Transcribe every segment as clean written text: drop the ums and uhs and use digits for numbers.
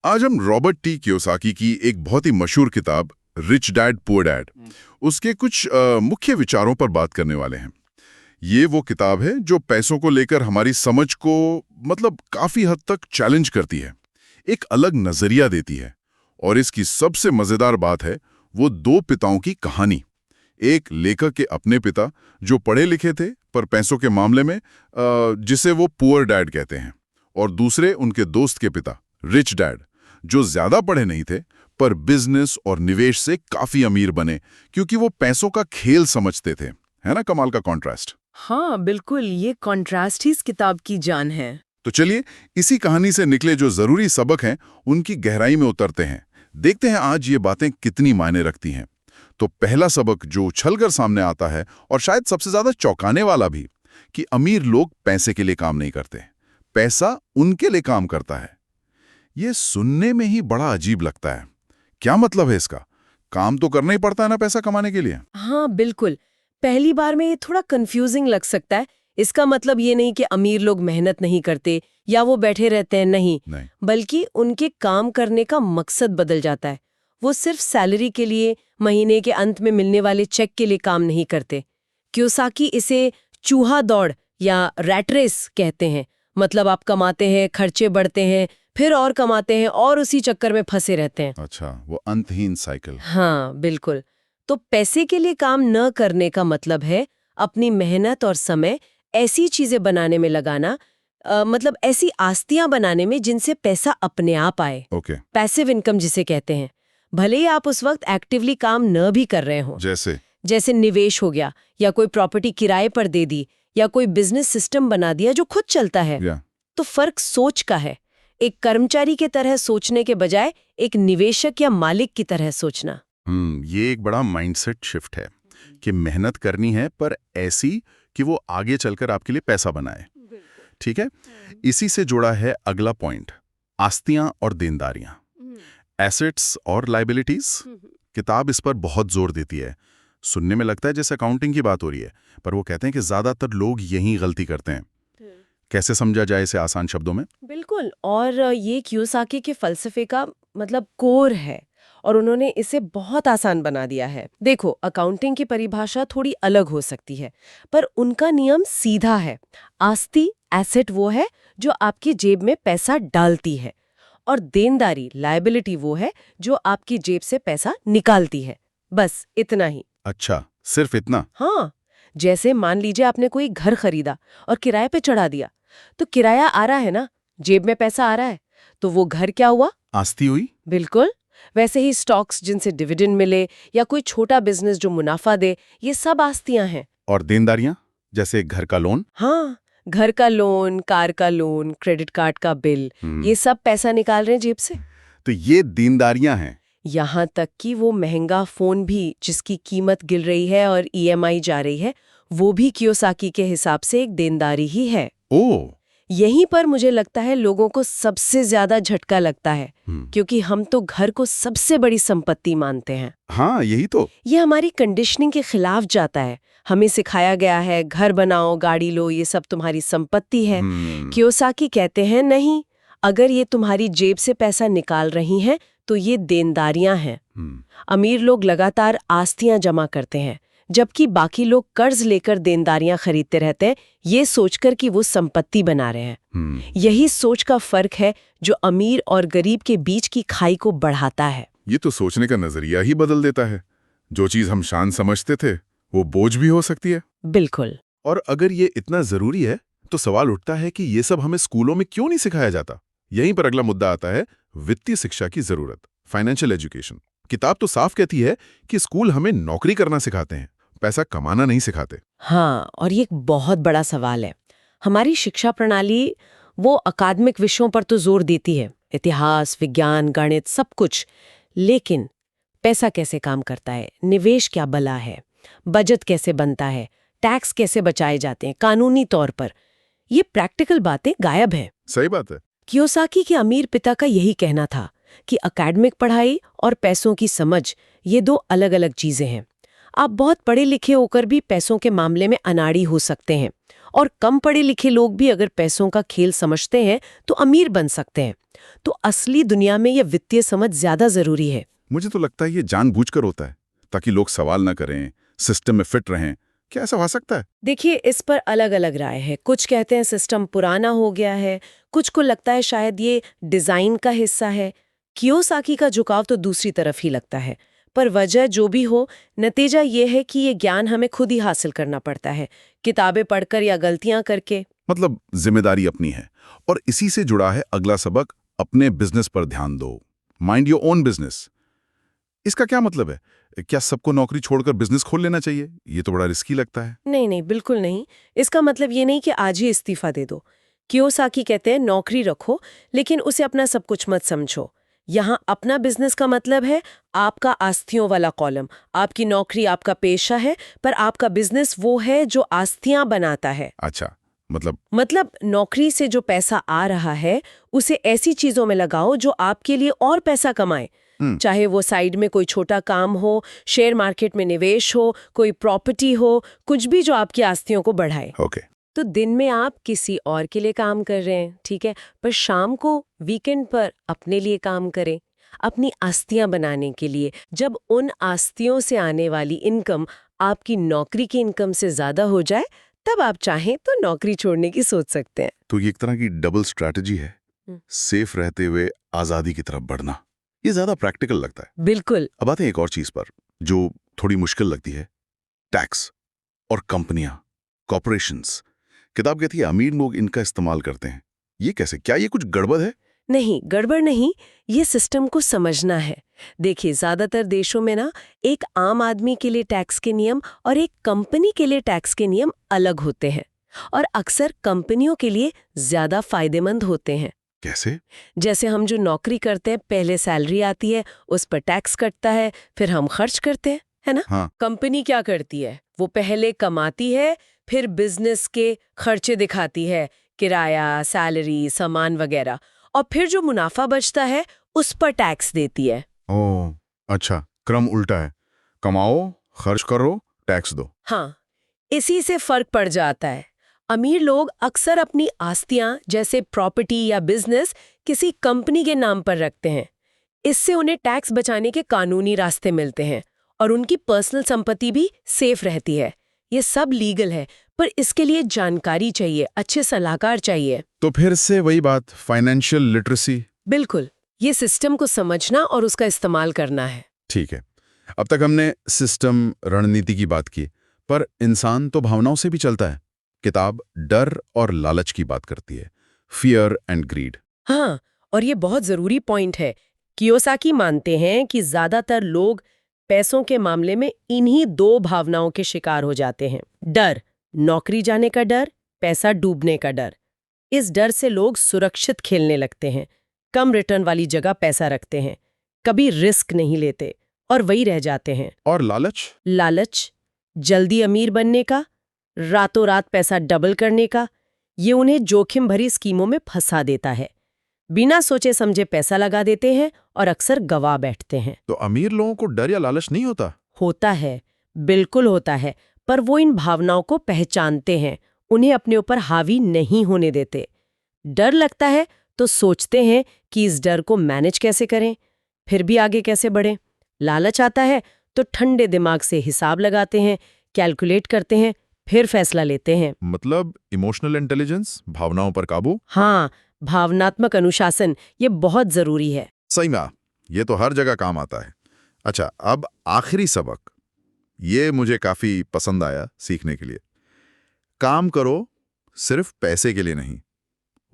आज हम Robert T Kiyosaki की एक बहुत ही मशहूर किताब रिच डैड पुअर डैड उसके कुछ मुख्य विचारों पर बात करने वाले हैं। ये वो किताब है जो पैसों को लेकर हमारी समझ को काफी हद तक चैलेंज करती है, एक अलग नजरिया देती है। और इसकी सबसे मजेदार बात है वो दो पिताओं की कहानी। एक लेखक के अपने पिता जो पढ़े लिखे थे पर पैसों के मामले में जिसे वो पुअर डैड कहते हैं, और दूसरे उनके दोस्त के पिता रिच डैड जो ज्यादा पढ़े नहीं थे पर बिजनेस और निवेश से काफी अमीर बने क्योंकि वो पैसों का खेल समझते थे। है ना कमाल का कॉन्ट्रास्ट। हाँ बिल्कुल, ये कॉन्ट्रास्ट ही इस किताब की जान है। तो चलिए इसी कहानी से निकले जो जरूरी सबक हैं उनकी गहराई में उतरते हैं। देखते हैं आज ये बातें कितनी मायने रखती हैं। तो पहला सबक जो उछलकर सामने आता है और शायद सबसे ज्यादा चौंकाने वाला भी, कि अमीर लोग पैसे के लिए काम नहीं करते, पैसा उनके लिए काम करता है। ये सुनने में ही बड़ा अजीब लगता है। क्या मतलब है इसका? काम तो करना ही पड़ता है ना पैसा कमाने के लिए। हाँ बिल्कुल, पहली बार में ये थोड़ा कंफ्यूजिंग लग सकता है। इसका मतलब ये नहीं कि अमीर लोग मेहनत नहीं करते या वो बैठे रहते हैं, नहीं। बल्कि उनके काम करने का मकसद बदल जाता है। वो सिर्फ सैलरी के लिए, महीने के अंत में मिलने वाले चेक के लिए काम नहीं करते। कियोसाकी इसे चूहा दौड़ या रैट रेस कहते हैं। मतलब आप कमाते हैं, खर्चे बढ़ते हैं, फिर और कमाते हैं और उसी चक्कर में फंसे रहते हैं। अच्छा, वो अंतहीन साइकिल। हाँ बिल्कुल। तो पैसे के लिए काम न करने का मतलब है अपनी मेहनत और समय ऐसी चीजें बनाने में लगाना, मतलब ऐसी आस्तियां बनाने में जिनसे पैसा अपने आप आए। पैसिव इनकम जिसे कहते हैं। भले ही आप उस वक्त एक्टिवली काम न भी कर रहे हो, जैसे निवेश हो गया, या कोई प्रॉपर्टी किराए पर दे दी, या कोई बिजनेस सिस्टम बना दिया जो खुद चलता है। तो फर्क सोच का है। एक कर्मचारी के तरह सोचने के बजाय एक निवेशक या मालिक की तरह सोचना। ये एक बड़ा माइंडसेट शिफ्ट है कि मेहनत करनी है पर ऐसी कि वो आगे चलकर आपके लिए पैसा बनाए। ठीक है, इसी से जुड़ा है अगला पॉइंट, आस्तियां और देनदारियां, एसेट्स और लायबिलिटीज। किताब इस पर बहुत जोर देती है। सुनने में लगता है जैसे अकाउंटिंग की बात हो रही है, पर वो कहते हैं कि ज्यादातर लोग यही गलती करते हैं। कैसे समझा जाए इसे आसान शब्दों में? बिल्कुल, और ये कियोसाकी के फलसफे का कोर है और उन्होंने इसे बहुत आसान बना दिया है। देखो, अकाउंटिंग की परिभाषा थोड़ी अलग हो सकती है, पर उनका नियम सीधा है। आस्ती, एसेट, वो है जो आपकी जेब में पैसा डालती है, और देनदारी, लायबिलिटी, वो है जो आपकी जेब से पैसा निकालती है। बस इतना ही। अच्छा, सिर्फ इतना? हाँ, जैसे मान लीजिए आपने कोई घर खरीदा और किराए पे चढ़ा दिया, तो किराया आ रहा है ना, जेब में पैसा आ रहा है, तो वो घर क्या हुआ? आस्ती हुई। बिल्कुल। वैसे ही स्टॉक्स जिनसे डिविडेंड मिले या कोई छोटा बिजनेस जो मुनाफा दे, ये सब आस्तियां हैं। और देनदारियां, जैसे घर का लोन? हाँ, घर का लोन, कार का लोन, क्रेडिट कार्ड का बिल, ये सब पैसा निकाल रहे हैं जेब से। तो ये देनदारियां हैं। यहाँ तक कि वो महंगा फोन भी जिसकी कीमत गिर रही है और ईएमआई जा रही है, वो भी कियोसाकी के हिसाब से एक देनदारी ही है। ओह, यहीं पर मुझे लगता है लोगों को सबसे ज्यादा झटका लगता है, क्योंकि हम तो घर को सबसे बड़ी संपत्ति मानते हैं। हाँ, यही तो। ये हमारी कंडीशनिंग के खिलाफ जाता है। हमें सिखाया गया है घर बनाओ, गाड़ी लो, ये सब तुम्हारी संपत्ति है। कियोसाकी कहते हैं नहीं, अगर ये तुम्हारी जेब से पैसा निकाल रही हैं तो ये देनदारियां हैं। अमीर लोग लगातार आस्तियां जमा करते हैं, जबकि बाकी लोग कर्ज लेकर देनदारियां खरीदते रहते हैं, ये सोचकर कि वो संपत्ति बना रहे हैं। यही सोच का फर्क है जो अमीर और गरीब के बीच की खाई को बढ़ाता है। ये तो सोचने का नजरिया ही बदल देता है। जो चीज हम शान समझते थे वो बोझ भी हो सकती है। बिल्कुल। और अगर ये इतना जरूरी है तो सवाल उठता है कि ये सब हमें स्कूलों में क्यों नहीं सिखाया जाता। यहीं पर अगला मुद्दा आता है, वित्तीय शिक्षा की जरूरत, फाइनेंशियल एजुकेशन। किताब तो साफ कहती है कि स्कूल हमें नौकरी करना सिखाते हैं, पैसा कमाना नहीं सिखाते। हाँ, और ये एक बहुत बड़ा सवाल है। हमारी शिक्षा प्रणाली वो अकादमिक विषयों पर तो जोर देती है, इतिहास, विज्ञान, गणित, सब कुछ, लेकिन पैसा कैसे काम करता है, निवेश क्या बला है, बजट कैसे बनता है, टैक्स कैसे बचाए जाते हैं कानूनी तौर पर, ये प्रैक्टिकल बातें गायब हैं। सही बात है। कियोसाकी के अमीर पिता का यही कहना था कि अकादमिक पढ़ाई और पैसों की समझ, ये दो अलग अलग चीजें हैं। आप बहुत पढ़े लिखे होकर भी पैसों के मामले में अनाड़ी हो सकते हैं, और कम पढ़े लिखे लोग भी अगर पैसों का खेल समझते हैं तो अमीर बन सकते हैं। तो असली दुनिया में यह वित्तीय समझ ज्यादा जरूरी है। मुझे तो लगता है ये जानबूझकर होता है, ताकि लोग सवाल न करें, सिस्टम में फिट रहें। क्या ऐसा हो सकता है? देखिए, इस पर अलग अलग राय है। कुछ कहते हैं सिस्टम पुराना हो गया है, कुछ को लगता है शायद ये डिजाइन का हिस्सा है। कियोसाकी का झुकाव तो दूसरी तरफ ही लगता है। पर वजह जो भी हो, नतीजा ये है कि ये ज्ञान हमें खुद ही हासिल करना पड़ता है, किताबें पढ़कर या गलतियां करके। मतलब जिम्मेदारी अपनी है। और इसी से जुड़ा है अगला सबक, अपने बिजनेस पर ध्यान दो। Mind your own business. इसका क्या मतलब है? क्या सबको नौकरी छोड़कर बिजनेस खोल लेना चाहिए? ये तो बड़ा रिस्की लगता है। नहीं नहीं, बिल्कुल नहीं। इसका मतलब ये नहीं कि आज ही इस्तीफा दे दो। कियोसाकी कहते हैं नौकरी रखो, लेकिन उसे अपना सब कुछ मत समझो। यहाँ अपना बिजनेस का मतलब है आपका आस्तियों वाला कॉलम। आपकी नौकरी आपका पेशा है, पर आपका बिजनेस वो है जो आस्तियां बनाता है। अच्छा, मतलब नौकरी से जो पैसा आ रहा है उसे ऐसी चीजों में लगाओ जो आपके लिए और पैसा कमाए। चाहे वो साइड में कोई छोटा काम हो, शेयर मार्केट में निवेश हो, कोई प्रॉपर्टी हो, कुछ भी जो आपकी आस्तियों को बढ़ाए। ओके। तो दिन में आप किसी और के लिए काम कर रहे हैं, ठीक है, पर शाम को वीकेंड पर अपने लिए काम करें, अपनी आस्तियां बनाने के लिए। जब उन आस्तियों से आने वाली इनकम आपकी नौकरी की इनकम से ज्यादा हो जाए, तब आप चाहें तो नौकरी छोड़ने की सोच सकते हैं। तो ये एक तरह की डबल स्ट्रैटेजी है, सेफ रहते हुए आजादी की तरफ बढ़ना। ये ज्यादा प्रैक्टिकल लगता है। बिल्कुल। अब आते हैं एक और चीज पर जो थोड़ी मुश्किल लगती है, टैक्स और कंपनियां, कॉर्पोरेशंस। किताब कहती है अमीर लोग इनका इस्तेमाल करते हैं। ये कैसे? क्या ये कुछ गड़बड़ है? नहीं, गड़बड़ नहीं, ये सिस्टम को समझना है। देखिए, ज्यादातर देशों में ना एक आम आदमी के लिए टैक्स के नियम और एक कंपनी के लिए टैक्स के नियम अलग होते हैं, और अक्सर कंपनियों के लिए ज्यादा फायदेमंद होते हैं। कैसे? जैसे हम जो नौकरी करते हैं, पहले सैलरी आती है, उस पर टैक्स कटता है, फिर हम खर्च करते हैं, है ना? हाँ। कंपनी क्या करती है? वो पहले कमाती है, फिर बिजनेस के खर्चे दिखाती है, किराया, सैलरी, सामान वगैरह, और फिर जो मुनाफा बचता है उस पर टैक्स देती है। ओह, अच्छा, क्रम उल्टा है। कमाओ, खर्च करो, टैक्स दो। हाँ, इसी से फर्क पड़ जाता है। अमीर लोग अक्सर अपनी आस्तियां जैसे प्रॉपर्टी या बिजनेस किसी कंपनी के नाम पर रखते हैं। इससे उन्हें टैक्स बचाने के कानूनी रास्ते मिलते हैं, और उनकी पर्सनल संपत्ति भी सेफ रहती है। ये सब लीगल है, पर इसके लिए जानकारी चाहिए, अच्छे सलाहकार चाहिए। तो फिर से वही बात, फाइनेंशियल लिटरेसी। बिल्कुल, ये सिस्टम को समझना और उसका इस्तेमाल करना है। ठीक है, अब तक हमने सिस्टम, रणनीति की बात की, पर इंसान तो भावनाओं से भी चलता है। किताब डर और लालच की बात करती है, फियर एंड ग्रीड। हाँ, और ये बहुत जरूरी पॉइंट है। कियोसाकी मानते हैं कि ज्यादातर लोग पैसों के मामले में इन्हीं दो भावनाओं के शिकार हो जाते हैं। डर, नौकरी जाने का डर, पैसा डूबने का डर। इस डर से लोग सुरक्षित खेलने लगते हैं, कम रिटर्न वाली जगह पैसा रखते हैं, कभी रिस्क नहीं लेते और वही रह जाते हैं। और लालच? लालच, जल्दी अमीर बनने का, रातों रात पैसा डबल करने का, ये उन्हें जोखिम भरी स्कीमों में फंसा देता है। बिना सोचे समझे पैसा लगा देते हैं और अक्सर गवा बैठते हैं। तो अमीर लोगों को डर या लालच नहीं होता? होता है, बिल्कुल होता है, पर वो इन भावनाओं को पहचानते हैं, उन्हें अपने ऊपर हावी नहीं होने देते। डर लगता है तो सोचते हैं कि इस डर को मैनेज कैसे करें, फिर भी आगे कैसे बढ़ें। लालच आता है तो ठंडे दिमाग से हिसाब लगाते हैं, कैलकुलेट करते हैं, फिर फैसला लेते हैं। मतलब इमोशनल इंटेलिजेंस, भावनाओं पर काबू। हाँ, भावनात्मक अनुशासन, ये बहुत जरूरी है। सही में, ये तो हर जगह काम आता है। अच्छा, अब आखिरी सबक, ये मुझे काफी पसंद आया सीखने के लिए। काम करो सिर्फ पैसे के लिए नहीं,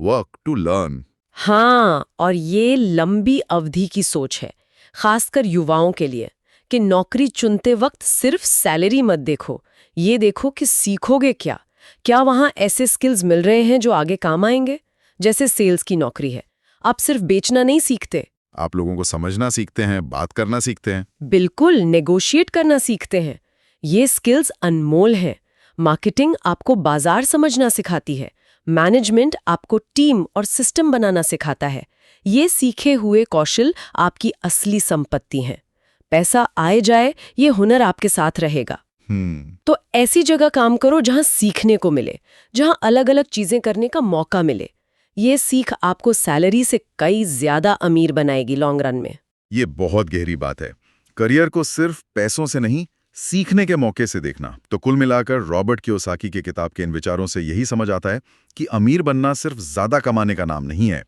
वर्क टू लर्न। हाँ, और ये लंबी अवधि की सोच है, खासकर युवाओं के लिए, कि नौकरी चुनते वक्त सिर्फ सैलरी मत देखो, ये देखो कि सीखोगे क्या। क्या वहाँ ऐसे स्किल्स मिल रहे हैं जो आगे काम आएंगे? जैसे सेल्स की नौकरी है, आप सिर्फ बेचना नहीं सीखते, आप लोगों को समझना सीखते हैं, बात करना सीखते हैं। बिल्कुल, नेगोशिएट करना सीखते हैं। ये स्किल्स अनमोल हैं। मार्केटिंग आपको बाजार समझना सिखाती है, मैनेजमेंट आपको टीम और सिस्टम बनाना सिखाता है। ये सीखे हुए कौशल आपकी असली संपत्ति हैं। पैसा आए जाए, ये हुनर आपके साथ रहेगा। तो ऐसी जगह काम करो जहां सीखने को मिले, जहां अलग अलग चीजें करने का मौका मिले। ये सीख आपको सैलरी से कई ज्यादा अमीर बनाएगी लॉन्ग रन में। ये बहुत गहरी बात है। करियर को सिर्फ पैसों से नहीं, सीखने के मौके से देखना। तो कुल मिलाकर रॉबर्ट कियोसाकी के किताब के इन विचारों से यही समझ आता है कि अमीर बनना सिर्फ ज्यादा कमाने का नाम नहीं है।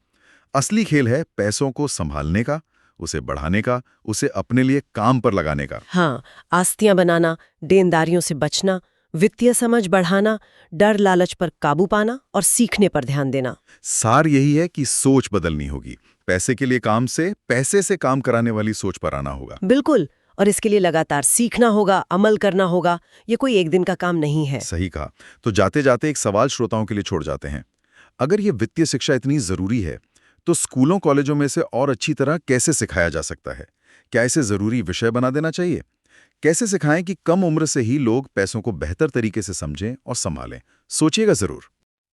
असली खेल है पैसों को संभालने का, उसे बढ़ाने का, उसे अपने लिए काम पर लगाने का। हाँ, आस्तियां बनाना, देनदारियों से बचना, वित्तीय समझ बढ़ाना, डर लालच पर काबू पाना और सीखने पर ध्यान देना। सार यही है कि सोच बदलनी होगी। पैसे के लिए काम से, पैसे से काम कराने वाली सोच पर आना होगा। बिल्कुल। और इसके लिए लगातार सीखना होगा, अमल करना होगा। ये कोई एक दिन का काम नहीं है। सही कहा। तो जाते जाते एक सवाल श्रोताओं के लिए छोड़ जाते हैं। अगर ये वित्तीय शिक्षा इतनी जरूरी है, तो स्कूलों कॉलेजों में से और अच्छी तरह कैसे सिखाया जा सकता है? क्या इसे जरूरी विषय बना देना चाहिए? कैसे सिखाएं कि कम उम्र से ही लोग पैसों को बेहतर तरीके से समझें और संभालें? सोचिएगा जरूर।